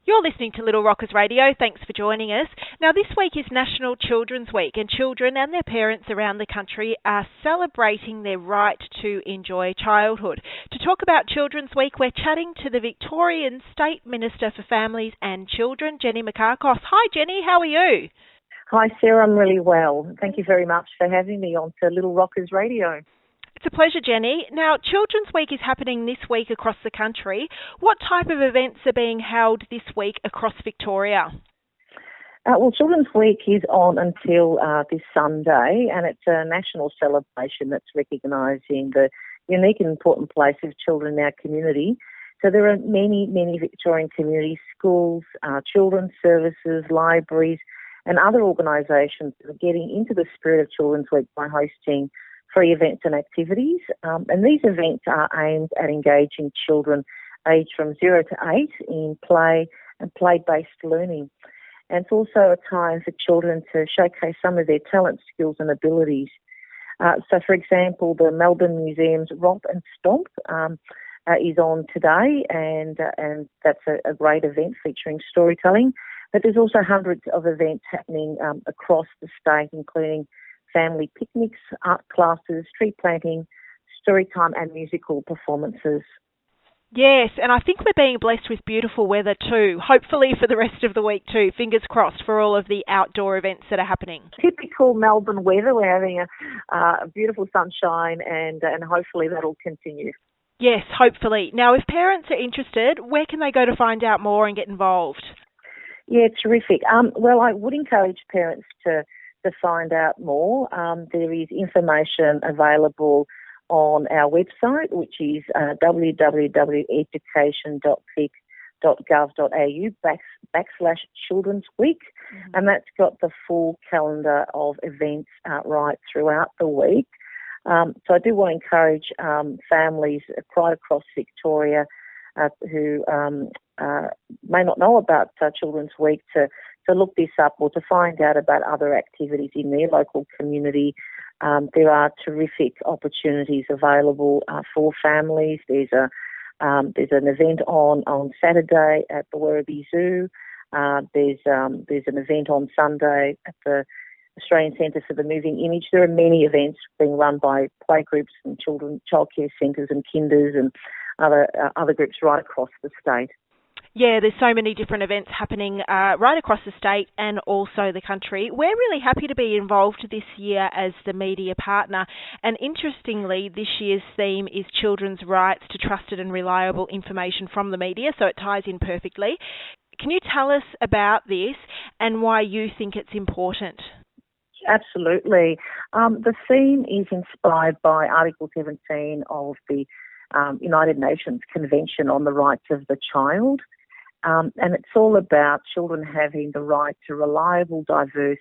You're listening to Little Rockers Radio. Thanks for joining us. Now, this week is National Children's Week, and children and their parents around the country are celebrating their right to enjoy childhood. To talk about Children's Week, we're chatting to the Victorian State Minister for Families and Children, Jenny Mikakos. Hi, Jenny. How are you? Hi, Sarah. I'm really well. Thank you very much for having me on to Little Rockers Radio. It's a pleasure, Jenny. Now, Children's Week is happening this week across the country. What type of events are being held this week across Victoria? Well, Children's Week is on until this Sunday, and it's a national celebration that's recognising the unique and important place of children in our community. So there are many Victorian community schools, children's services, libraries, and other organisations that are getting into the spirit of Children's Week by hosting free events and activities. And these events are aimed at engaging children aged from 0 to 8 in play and play-based learning. And it's also a time for children to showcase some of their talent, skills and abilities. So, for example, the Melbourne Museum's Romp and Stomp is on today, and that's a great event featuring storytelling. But there's also hundreds of events happening across the state, including family picnics, art classes, tree planting, story time and musical performances. Yes, and I think we're being blessed with beautiful weather too, hopefully for the rest of the week too. Fingers crossed for all of the outdoor events that are happening. Typical Melbourne weather. We're having a beautiful sunshine and hopefully that'll continue. Yes, hopefully. Now, if parents are interested, where can they go to find out more and get involved? Yeah, terrific. Well, I would encourage parents to find out more. There is information available on our website, which is www.education.vic.gov.au/Children's Week, and that's got the full calendar of events right throughout the week. So I do want to encourage families right across Victoria who may not know about Children's Week to look this up or to find out about other activities in their local community. There are terrific opportunities available for families. There's an event on Saturday at the Werribee Zoo. There's an event on Sunday at the Australian Centre for the Moving Image. There are many events being run by playgroups and childcare centres and kinders and other groups right across the state. Yeah, there's so many different events happening right across the state and also the country. We're really happy to be involved this year as the media partner. And interestingly, this year's theme is children's rights to trusted and reliable information from the media, so it ties in perfectly. Can you tell us about this and why you think it's important? Absolutely. The theme is inspired by Article 17 of the United Nations Convention on the Rights of the Child. And it's all about children having the right to reliable, diverse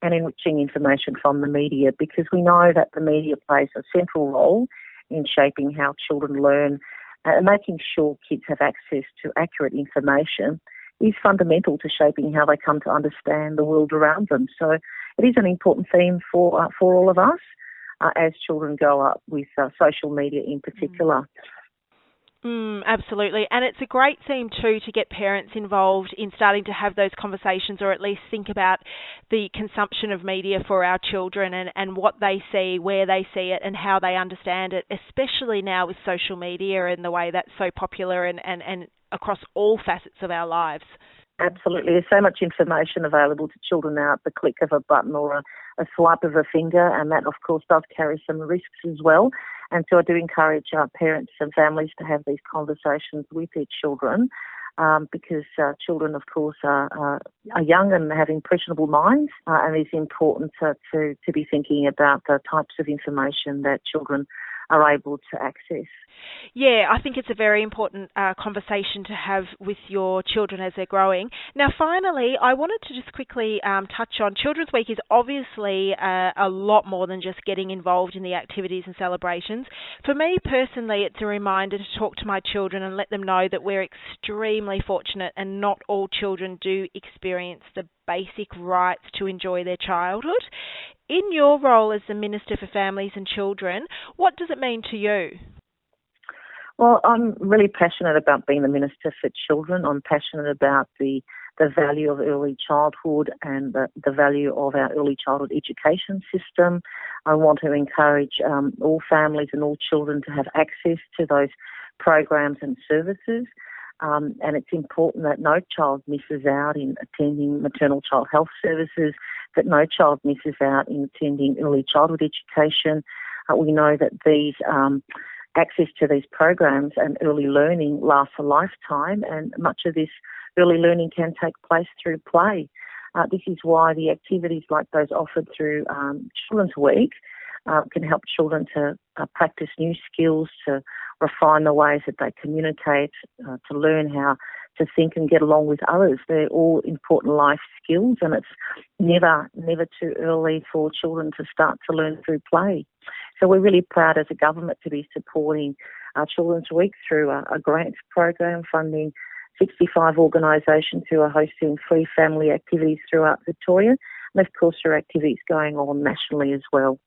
and enriching information from the media, because we know that the media plays a central role in shaping how children learn, and making sure kids have access to accurate information is fundamental to shaping how they come to understand the world around them. So it is an important theme for all of us as children grow up with social media in particular. Absolutely. And it's a great theme too to get parents involved in starting to have those conversations, or at least think about the consumption of media for our children and what they see, where they see it and how they understand it, especially now with social media and the way that's so popular and across all facets of our lives. Absolutely. There's so much information available to children now at the click of a button or a swipe of a finger, and that, of course, does carry some risks as well. And so I do encourage parents and families to have these conversations with their children because children, of course, are young and have impressionable minds, and it's important to be thinking about the types of information that children are able to access. Yeah, I think it's a very important conversation to have with your children as they're growing. Now, finally, I wanted to just quickly touch on Children's Week is obviously a lot more than just getting involved in the activities and celebrations. For me personally, it's a reminder to talk to my children and let them know that we're extremely fortunate and not all children do experience the basic rights to enjoy their childhood. In your role as the Minister for Families and Children, what does it mean to you? Well, I'm really passionate about being the Minister for Children. I'm passionate about the value of early childhood and the value of our early childhood education system. I want to encourage all families and all children to have access to those programs and services. And it's important that no child misses out in attending maternal child health services, that no child misses out in attending early childhood education. We know that these access to these programs and early learning lasts a lifetime, and much of this early learning can take place through play. This is why the activities like those offered through Children's Week can help children to practice new skills, to refine the ways that they communicate, to learn how to think and get along with others. They're all important life skills, and it's never too early for children to start to learn through play. So we're really proud as a government to be supporting Children's Week through a grants program funding 65 organisations who are hosting free family activities throughout Victoria. And of course there are activities going on nationally as well.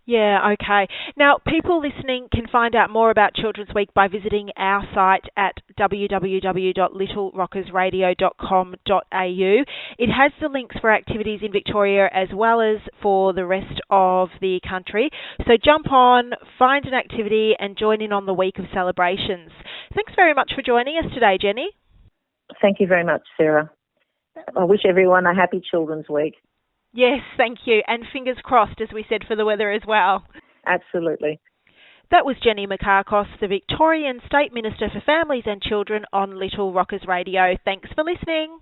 Yeah, okay. Now, people listening can find out more about Children's Week by visiting our site at www.littlerockersradio.com.au. It has the links for activities in Victoria as well as for the rest of the country. So jump on, find an activity and join in on the week of celebrations. Thanks very much for joining us today, Jenny. Thank you very much, Sarah. I wish everyone a happy Children's Week. Yes, thank you. And fingers crossed, as we said, for the weather as well. Absolutely. That was Jenny Mikakos, the Victorian State Minister for Families and Children on Little Rockers Radio. Thanks for listening.